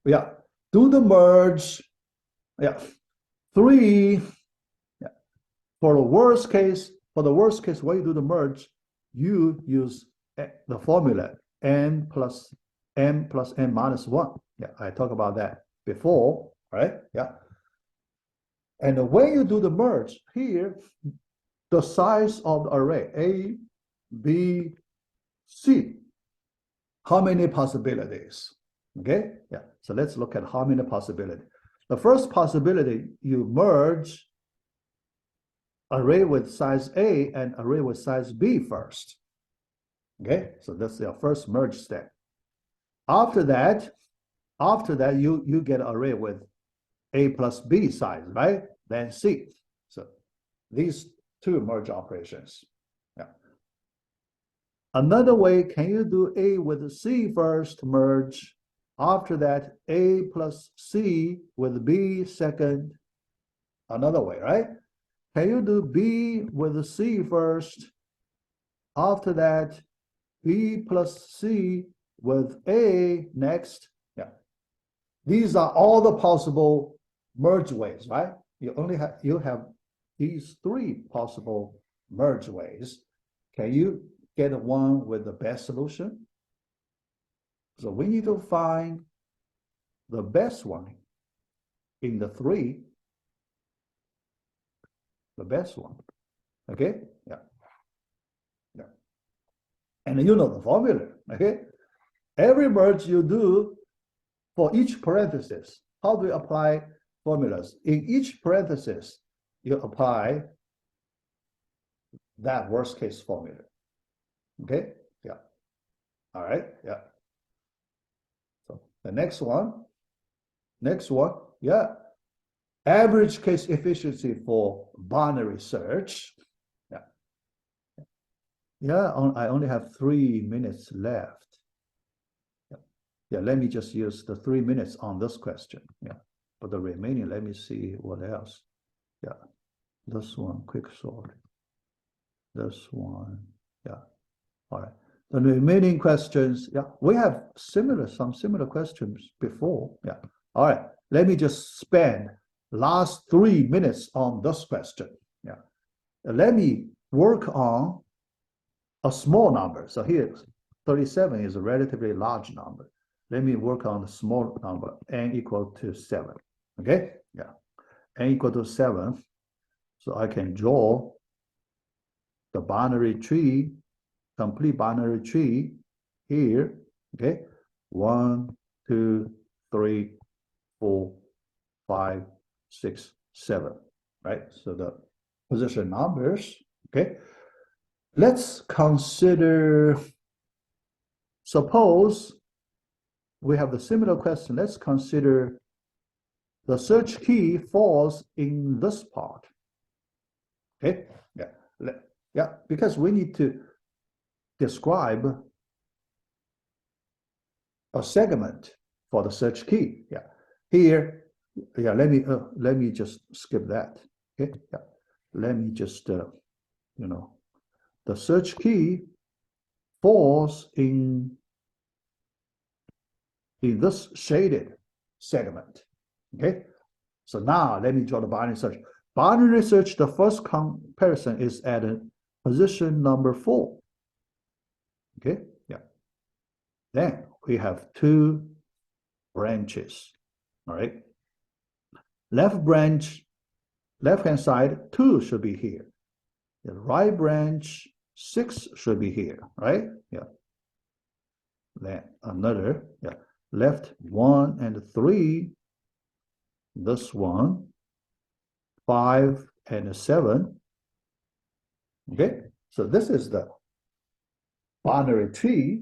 Yeah. Do the merge. Yeah. 3. Yeah. For the worst case, when you do the merge, you use the formula n plus n minus 1. Yeah, I talked about that before, right? Yeah. And when you do the merge here, the size of the array A, B, C, how many possibilities? Okay, yeah. So let's look at how many possibilities. The first possibility, you merge array with size A and array with size B first. Okay, so that's your first merge step. After that, you get array with A plus B size, right? Then C. So these two merge operations. Yeah. Another way, can you do A with C first, merge? After that, A plus C with B second. Another way, right? Can you do B with C first? After that, B plus C with A next. Yeah. These are all the possible merge ways, right? You have these three possible merge ways. Can you get one with the best solution? So we need to find the best one in the three, the best one. Okay? Yeah. Yeah. And you know the formula, okay? Every merge you do for each parenthesis, how do you apply formulas? In each parenthesis, you apply that worst case formula. Okay? Yeah. All right. Yeah. So the next one, yeah. Average case efficiency for binary search. Yeah. Yeah, I only have 3 minutes left. Yeah, let me just use the 3 minutes on this question. Yeah, but the remaining, let me see what else. Yeah, this one, quick sort. This one, yeah. All right. The remaining questions, yeah, we have some similar questions before. Yeah. All right. Let me just spend last 3 minutes on this question. Yeah. Let me work on a small number. So here, 37 is a relatively large number. Let me work on the small number, n equal to 7. Okay? Yeah. N equal to 7. So I can draw the binary tree, complete binary tree here. Okay? 1, 2, 3, 4, 5, 6, 7. Right? So the position numbers. Okay? Let's consider, suppose we have the similar question. Let's consider the search key falls in this part. Okay, yeah, because we need to describe a segment for the search key. Yeah, here, yeah. Let me just skip that. Okay, yeah. Let me just the search key falls in this shaded segment. Okay, so now let me draw the binary search. Binary search, the first comparison is at position number 4. Okay, yeah. Then we have 2 branches. All right. Left branch, left-hand side, 2 should be here. The right branch, 6 should be here, right? Yeah. Then another, yeah. Left 1 and 3. This one, 5 and 7. Okay, so this is the binary tree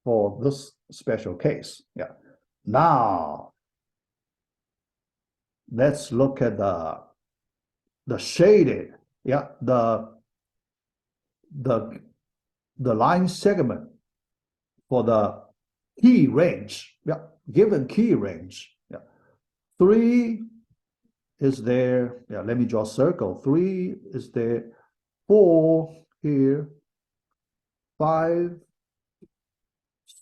for this special case. Yeah. Now let's look at the shaded, yeah, the line segment for the key range. Yeah, given key range. Yeah. 3 is there. Yeah, let me draw a circle. 3 is there. 4 here. 5,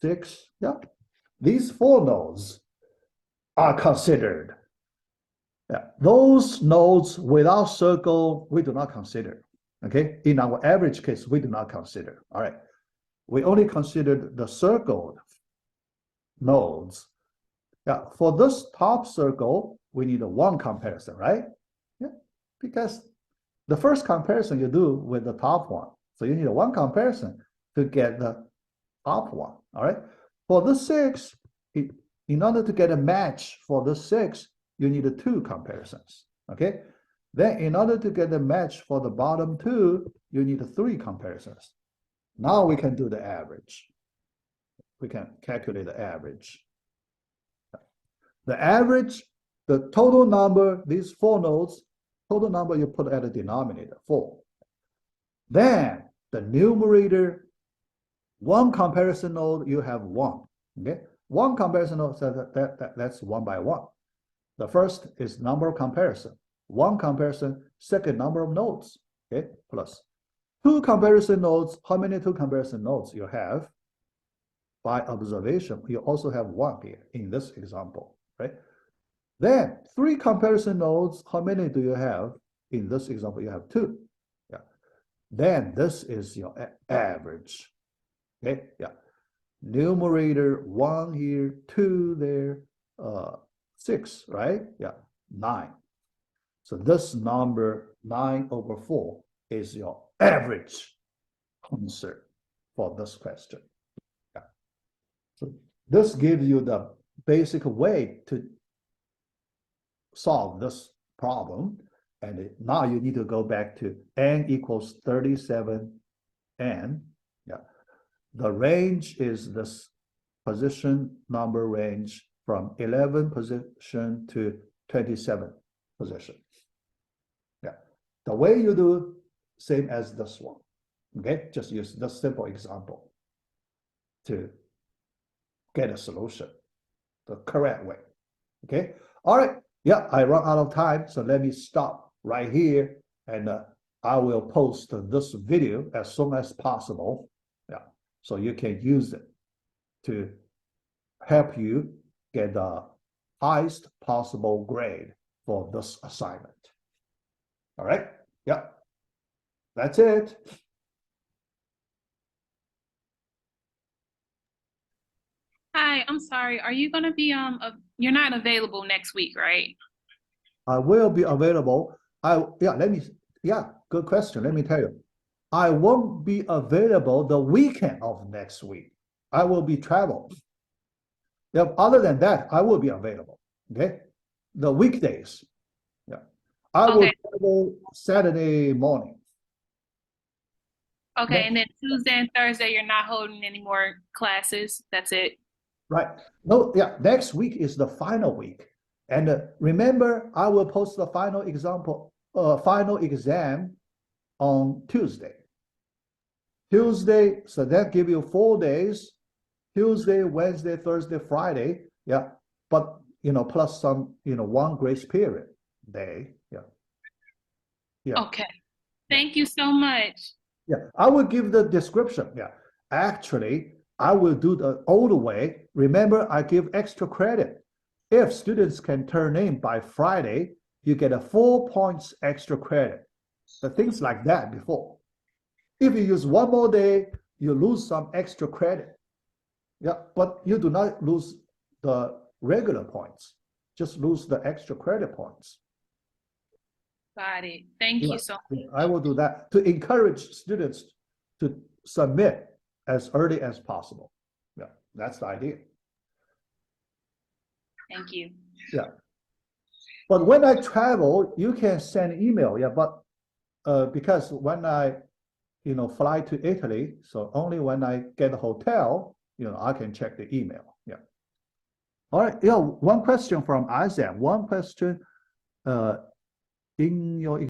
6. Yeah, these 4 nodes are considered. Yeah, those nodes without circle we do not consider. Okay, in our average case we do not consider. All right, we only considered the circled nodes. Yeah, for this top circle we need a 1 comparison, right? Yeah, because the first comparison you do with the top one, so you need a 1 comparison to get the top one. All right, for the 6, in in order to get a match for the 6, you need 2 comparisons, okay? Then in order to get a match for the bottom 2, you need 3 comparisons. Now we can do the average. We can calculate the average. The average, the total number, these 4 nodes, total number you put at the denominator, 4. Then the numerator, 1 comparison node, you have 1. Okay, 1 comparison node, so that's 1 by 1. The first is number of comparison. 1 comparison, second number of nodes. Okay, plus 2 comparison nodes. How many 2 comparison nodes you have? By observation, you also have 1 here in this example, right? Then 3 comparison nodes. How many do you have? In this example, you have 2. Yeah. Then this is your average. Okay, yeah. Numerator 1 here, 2 there, 6, right? Yeah, 9. So this number 9/4 is your average answer for this question. Yeah. So this gives you the basic way to solve this problem. And now you need to go back to n equals 37n. Yeah. The range is this position number range from 11 position to 27 position. Yeah. The way you do, same as this one. Okay, just use this simple example to get a solution the correct way. Okay, all right. Yeah, I run out of time, so let me stop right here, and I will post this video as soon as possible. Yeah, so you can use it to help you get the highest possible grade for this assignment. All right, yeah, that's it. Hi, I'm sorry. Are you going to be you're not available next week, right? I will be available. Good question. Let me tell you. I won't be available the weekend of next week. I will be traveling. Yeah, other than that, I will be available. Okay. The weekdays. Yeah. I will travel Saturday morning. Okay, and then Tuesday and Thursday, you're not holding any more classes. That's it. Right. No, yeah, next week is the final week. And remember, I will post the final exam on Tuesday. So that give you 4 days, Tuesday, Wednesday, Thursday, Friday. Yeah. But, plus some, 1 grace period day. Yeah. Yeah. Okay. Thank you so much. Yeah. I will give the description. Yeah. Actually, I will do the old way. Remember, I give extra credit. If students can turn in by Friday, you get 4 points extra credit. The things like that before. If you use 1 more day, you lose some extra credit. Yeah, but you do not lose the regular points. Just lose the extra credit points. Got it. Thank you so much. I will do that to encourage students to submit as early as possible. Yeah, that's the idea. Thank you. Yeah. But when I travel, you can send email. Yeah, but because when I, fly to Italy, so only when I get a hotel, I can check the email. Yeah. All right. Yeah. One question from Isaac. One question in your